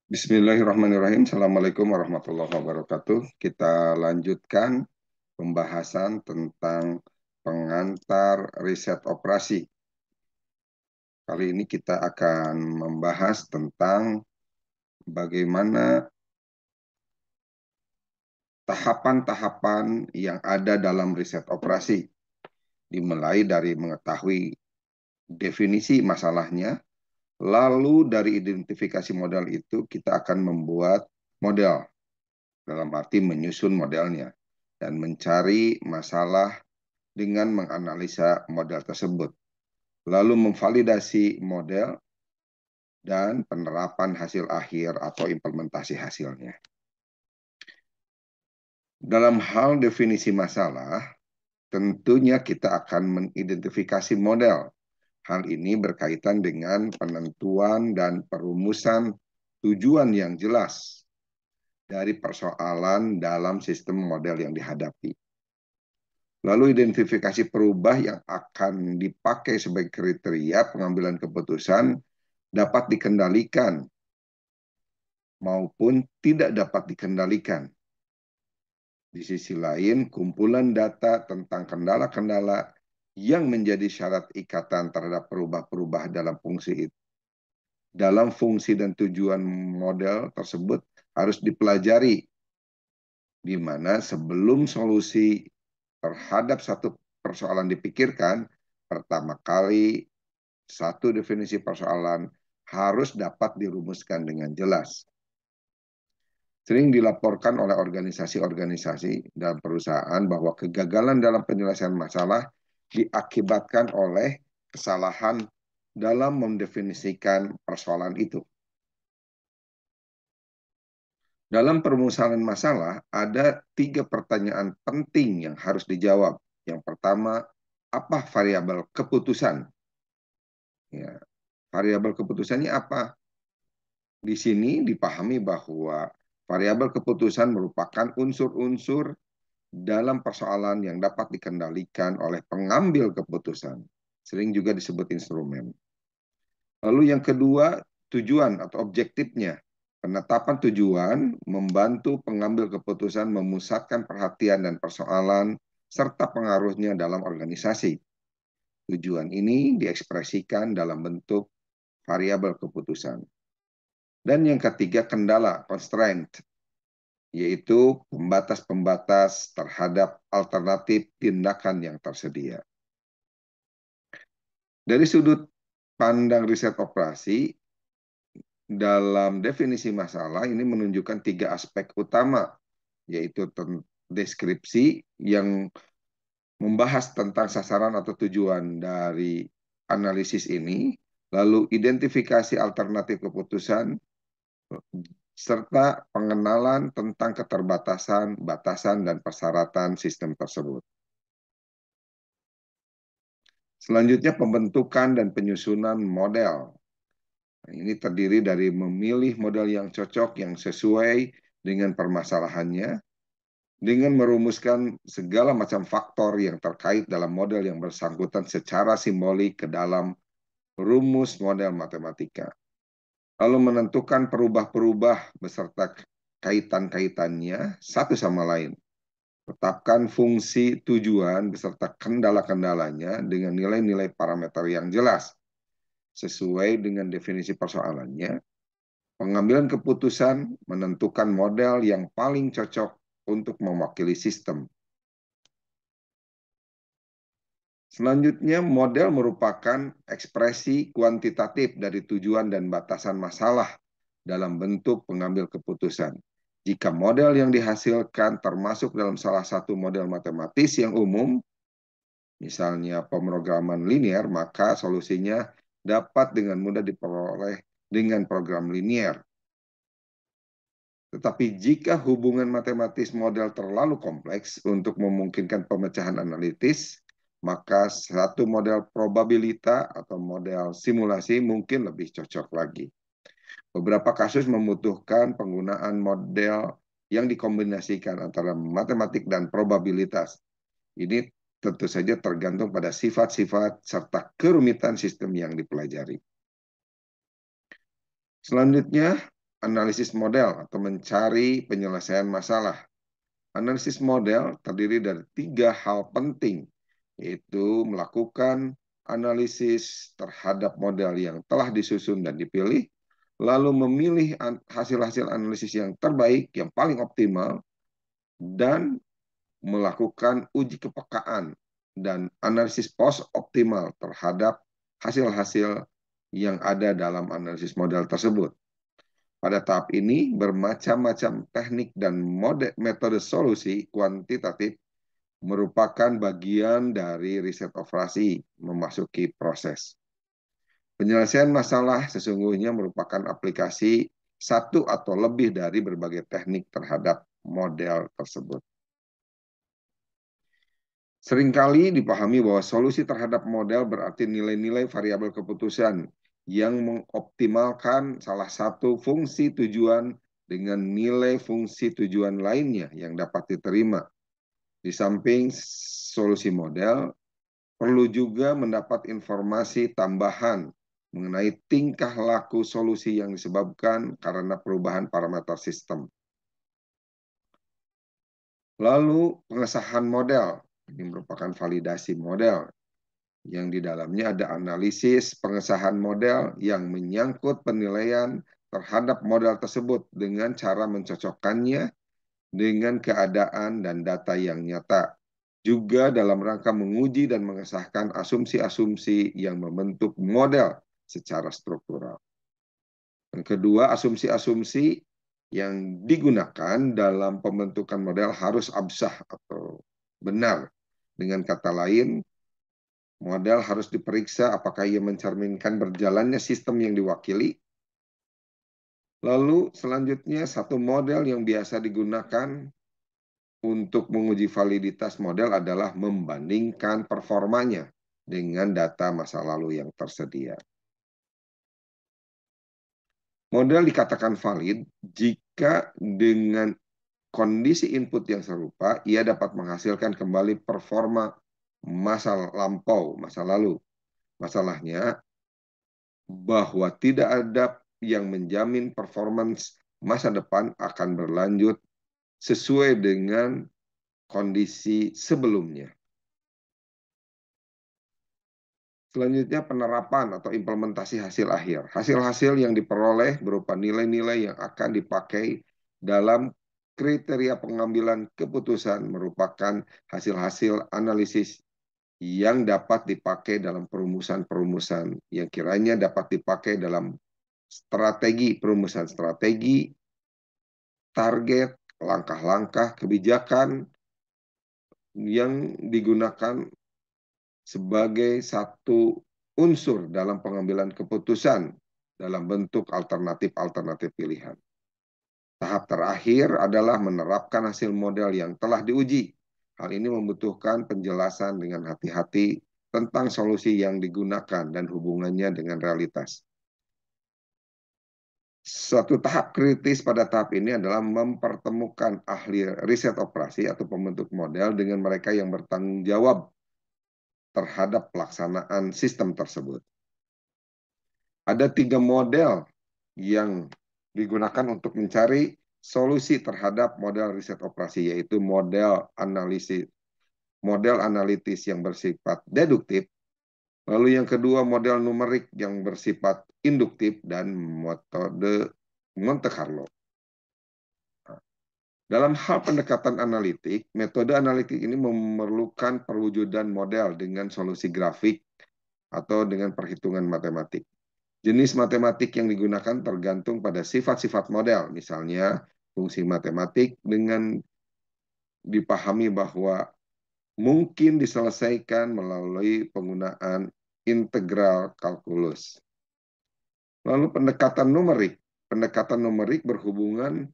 Bismillahirrahmanirrahim. Assalamualaikum warahmatullahi wabarakatuh. Kita lanjutkan pembahasan tentang pengantar riset operasi. Kali ini kita akan membahas tentang bagaimana tahapan-tahapan yang ada dalam riset operasi, dimulai dari mengetahui definisi masalahnya, lalu dari identifikasi model itu kita akan membuat model, dalam arti menyusun modelnya, dan mencari masalah dengan menganalisa model tersebut, lalu memvalidasi model dan penerapan hasil akhir atau implementasi hasilnya. Dalam hal definisi masalah, tentunya kita akan mengidentifikasi model. Hal ini berkaitan dengan penentuan dan perumusan tujuan yang jelas dari persoalan dalam sistem model yang dihadapi. Lalu identifikasi perubah yang akan dipakai sebagai kriteria pengambilan keputusan dapat dikendalikan maupun tidak dapat dikendalikan. Di sisi lain, kumpulan data tentang kendala-kendala yang menjadi syarat ikatan terhadap perubah-perubah dalam fungsi dan tujuan model tersebut harus dipelajari, di mana sebelum solusi terhadap satu persoalan dipikirkan, pertama kali satu definisi persoalan harus dapat dirumuskan dengan jelas. Sering dilaporkan oleh organisasi-organisasi dan perusahaan bahwa kegagalan dalam penyelesaian masalah diakibatkan oleh kesalahan dalam mendefinisikan persoalan itu. Dalam permasalahan masalah, ada 3 pertanyaan penting yang harus dijawab. Yang pertama, apa variabel keputusan? Ya, variabel keputusannya apa? Di sini dipahami bahwa variabel keputusan merupakan unsur-unsur dalam persoalan yang dapat dikendalikan oleh pengambil keputusan. Sering juga disebut instrumen. Lalu yang kedua, tujuan atau objektifnya. Penetapan tujuan membantu pengambil keputusan memusatkan perhatian dan persoalan serta pengaruhnya dalam organisasi. Tujuan ini diekspresikan dalam bentuk variabel keputusan. Dan yang ketiga, kendala, constraint, yaitu pembatas-pembatas terhadap alternatif tindakan yang tersedia. Dari sudut pandang riset operasi, dalam definisi masalah ini menunjukkan 3 aspek utama, yaitu deskripsi yang membahas tentang sasaran atau tujuan dari analisis ini, lalu identifikasi alternatif keputusan, serta pengenalan tentang keterbatasan, batasan, dan persyaratan sistem tersebut. Selanjutnya, pembentukan dan penyusunan model. Ini terdiri dari memilih model yang cocok, yang sesuai dengan permasalahannya, dengan merumuskan segala macam faktor yang terkait dalam model yang bersangkutan secara simbolik ke dalam rumus model matematika. Lalu menentukan perubah-perubah beserta kaitan-kaitannya satu sama lain. Tetapkan fungsi tujuan beserta kendala-kendalanya dengan nilai-nilai parameter yang jelas. Sesuai dengan definisi persoalannya, pengambilan keputusan menentukan model yang paling cocok untuk mewakili sistem. Selanjutnya, model merupakan ekspresi kuantitatif dari tujuan dan batasan masalah dalam bentuk pengambil keputusan. Jika model yang dihasilkan termasuk dalam salah satu model matematis yang umum, misalnya pemrograman linear, maka solusinya dapat dengan mudah diperoleh dengan program linear. Tetapi jika hubungan matematis model terlalu kompleks untuk memungkinkan pemecahan analitis, maka satu model probabilita atau model simulasi mungkin lebih cocok lagi. Beberapa kasus membutuhkan penggunaan model yang dikombinasikan antara matematik dan probabilitas. Ini tentu saja tergantung pada sifat-sifat serta kerumitan sistem yang dipelajari. Selanjutnya, analisis model atau mencari penyelesaian masalah. Analisis model terdiri dari 3 hal penting, yaitu melakukan analisis terhadap model yang telah disusun dan dipilih, lalu memilih hasil-hasil analisis yang terbaik, yang paling optimal, dan melakukan uji kepekaan dan analisis post-optimal terhadap hasil-hasil yang ada dalam analisis model tersebut. Pada tahap ini, bermacam-macam teknik dan metode solusi kuantitatif merupakan bagian dari riset operasi memasuki proses. Penyelesaian masalah sesungguhnya merupakan aplikasi satu atau lebih dari berbagai teknik terhadap model tersebut. Seringkali dipahami bahwa solusi terhadap model berarti nilai-nilai variabel keputusan yang mengoptimalkan salah satu fungsi tujuan dengan nilai fungsi tujuan lainnya yang dapat diterima. Di samping solusi model, perlu juga mendapat informasi tambahan mengenai tingkah laku solusi yang disebabkan karena perubahan parameter sistem. Lalu pengesahan model, ini merupakan validasi model, yang di dalamnya ada analisis pengesahan model yang menyangkut penilaian terhadap model tersebut dengan cara mencocokkannya dengan keadaan dan data yang nyata. Juga dalam rangka menguji dan mengesahkan asumsi-asumsi yang membentuk model secara struktural. Yang kedua, asumsi-asumsi yang digunakan dalam pembentukan model harus absah atau benar. Dengan kata lain, model harus diperiksa apakah ia mencerminkan berjalannya sistem yang diwakili. Lalu selanjutnya satu model yang biasa digunakan untuk menguji validitas model adalah membandingkan performanya dengan data masa lalu yang tersedia. Model dikatakan valid jika dengan kondisi input yang serupa, ia dapat menghasilkan kembali performa masa lampau, masa lalu. Masalahnya, bahwa tidak ada yang menjamin performance masa depan akan berlanjut sesuai dengan kondisi sebelumnya. Selanjutnya penerapan atau implementasi hasil akhir. Hasil-hasil yang diperoleh berupa nilai-nilai yang akan dipakai dalam kriteria pengambilan keputusan merupakan hasil-hasil analisis yang dapat dipakai dalam perumusan-perumusan yang kiranya dapat dipakai dalam strategi perumusan strategi, target, langkah-langkah kebijakan yang digunakan sebagai satu unsur dalam pengambilan keputusan dalam bentuk alternatif-alternatif pilihan. Tahap terakhir adalah menerapkan hasil model yang telah diuji. Hal ini membutuhkan penjelasan dengan hati-hati tentang solusi yang digunakan dan hubungannya dengan realitas. Suatu tahap kritis pada tahap ini adalah mempertemukan ahli riset operasi atau pembentuk model dengan mereka yang bertanggung jawab terhadap pelaksanaan sistem tersebut. Ada 3 model yang digunakan untuk mencari solusi terhadap model riset operasi, yaitu model analitis yang bersifat deduktif, lalu yang kedua model numerik yang bersifat induktif, dan metode Monte Carlo. Dalam hal pendekatan analitik, metode analitik ini memerlukan perwujudan model dengan solusi grafik atau dengan perhitungan matematik. Jenis matematik yang digunakan tergantung pada sifat-sifat model, misalnya fungsi matematik dengan dipahami bahwa mungkin diselesaikan melalui penggunaan integral kalkulus. Lalu pendekatan numerik berhubungan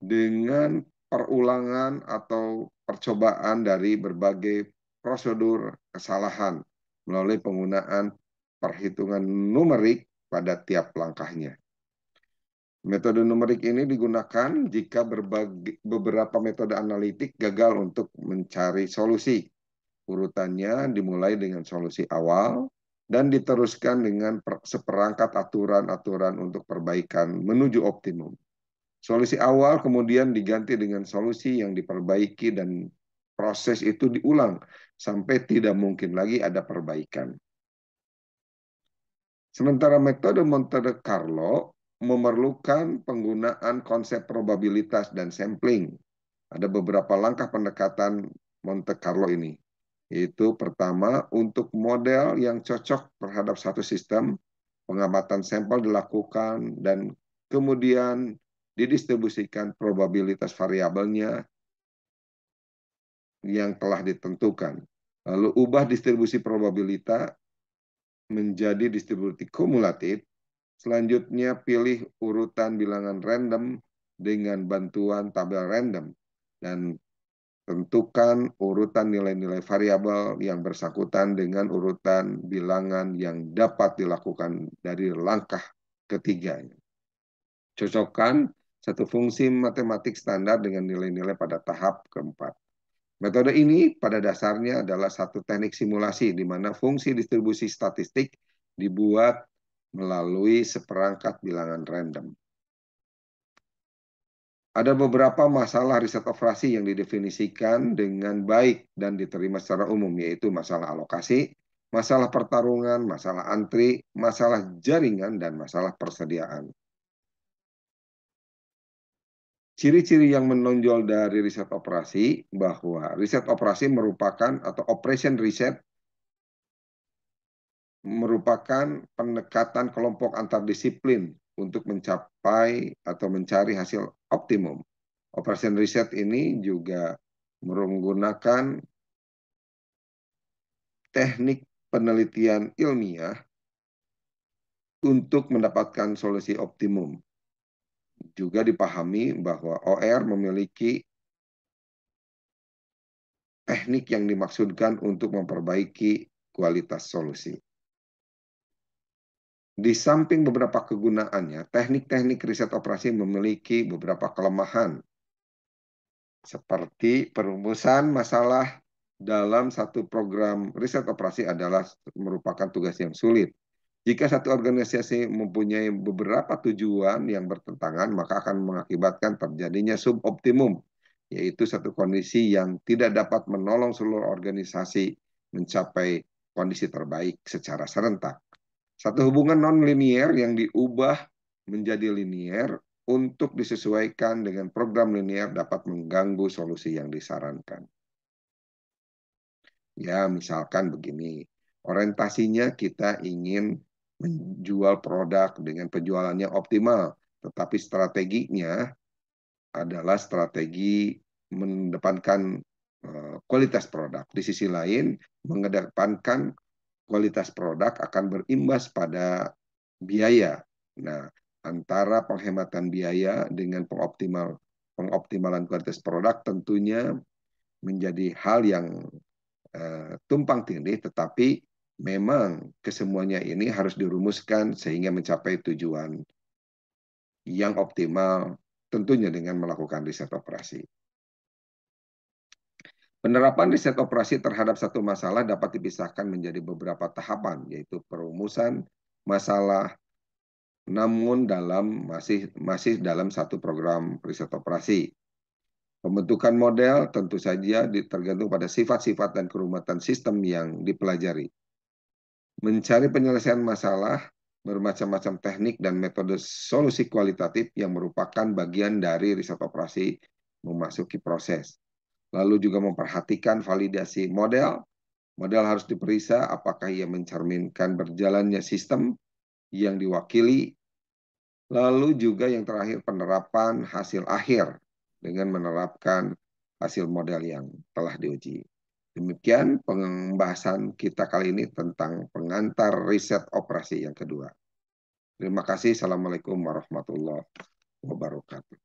dengan perulangan atau percobaan dari berbagai prosedur kesalahan melalui penggunaan perhitungan numerik pada tiap langkahnya. Metode numerik ini digunakan jika beberapa metode analitik gagal untuk mencari solusi. Urutannya dimulai dengan solusi awal, dan diteruskan dengan seperangkat aturan-aturan untuk perbaikan menuju optimum. Solusi awal kemudian diganti dengan solusi yang diperbaiki dan proses itu diulang sampai tidak mungkin lagi ada perbaikan. Sementara metode Monte Carlo memerlukan penggunaan konsep probabilitas dan sampling. Ada beberapa langkah pendekatan Monte Carlo ini. Yaitu pertama, untuk model yang cocok terhadap satu sistem, pengamatan sampel dilakukan dan kemudian didistribusikan probabilitas variabelnya yang telah ditentukan. Lalu ubah distribusi probabilitas menjadi distribusi kumulatif. Selanjutnya pilih urutan bilangan random dengan bantuan tabel random dan tentukan urutan nilai-nilai variabel yang bersangkutan dengan urutan bilangan yang dapat dilakukan dari langkah ketiga. Cocokkan satu fungsi matematik standar dengan nilai-nilai pada tahap keempat. Metode ini pada dasarnya adalah satu teknik simulasi di mana fungsi distribusi statistik dibuat melalui seperangkat bilangan random. Ada beberapa masalah riset operasi yang didefinisikan dengan baik dan diterima secara umum, yaitu masalah alokasi, masalah pertarungan, masalah antri, masalah jaringan, dan masalah persediaan. Ciri-ciri yang menonjol dari riset operasi bahwa riset operasi merupakan atau operation research merupakan pendekatan kelompok antardisiplin untuk mencapai atau mencari hasil optimum. Operation riset ini juga menggunakan teknik penelitian ilmiah untuk mendapatkan solusi optimum. Juga dipahami bahwa OR memiliki teknik yang dimaksudkan untuk memperbaiki kualitas solusi. Di samping beberapa kegunaannya, teknik-teknik riset operasi memiliki beberapa kelemahan, seperti perumusan masalah dalam satu program riset operasi adalah merupakan tugas yang sulit. Jika satu organisasi mempunyai beberapa tujuan yang bertentangan, maka akan mengakibatkan terjadinya suboptimum, yaitu satu kondisi yang tidak dapat menolong seluruh organisasi mencapai kondisi terbaik secara serentak. Satu hubungan non-linier yang diubah menjadi linier untuk disesuaikan dengan program linier dapat mengganggu solusi yang disarankan. Ya, misalkan begini, orientasinya kita ingin menjual produk dengan penjualannya optimal, tetapi strateginya adalah strategi mengedepankan kualitas produk. Di sisi lain, mengedepankan kualitas produk akan berimbas pada biaya. Nah, antara penghematan biaya dengan pengoptimalan kualitas produk tentunya menjadi hal yang tumpang tindih, tetapi memang kesemuanya ini harus dirumuskan sehingga mencapai tujuan yang optimal, tentunya dengan melakukan riset operasi. Penerapan riset operasi terhadap satu masalah dapat dipisahkan menjadi beberapa tahapan, yaitu perumusan masalah, namun masih dalam satu program riset operasi. Pembentukan model tentu saja tergantung pada sifat-sifat dan kerumatan sistem yang dipelajari. Mencari penyelesaian masalah, bermacam-macam teknik dan metode solusi kualitatif yang merupakan bagian dari riset operasi memasuki proses. Lalu juga memperhatikan validasi model. Model harus diperiksa apakah ia mencerminkan berjalannya sistem yang diwakili. Lalu juga yang terakhir penerapan hasil akhir dengan menerapkan hasil model yang telah diuji. Demikian pembahasan kita kali ini tentang pengantar riset operasi yang kedua. Terima kasih. Assalamualaikum warahmatullahi wabarakatuh.